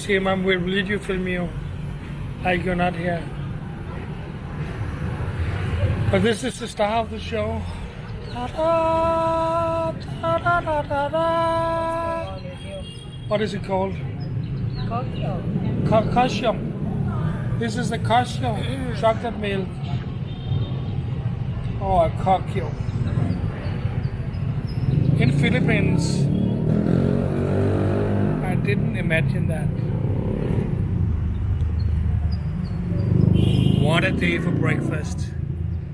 him, I will video film you like you're not here. But this is the star of the show. Ta-da, ta-da, ta-da. What is it called? Costume. This is the costume. Chocolate milk. Oh, a cocktail. In Philippines, I didn't imagine that. What a day for breakfast.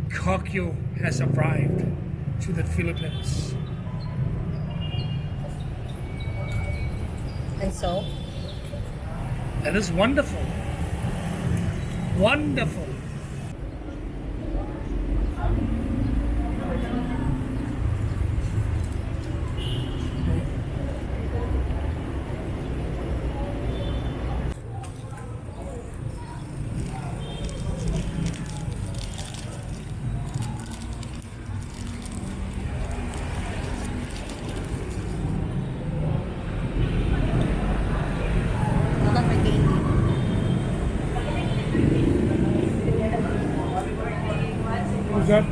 Kokyo has arrived to the Philippines. And so? That is wonderful. Wonderful. Not my candy. What's that?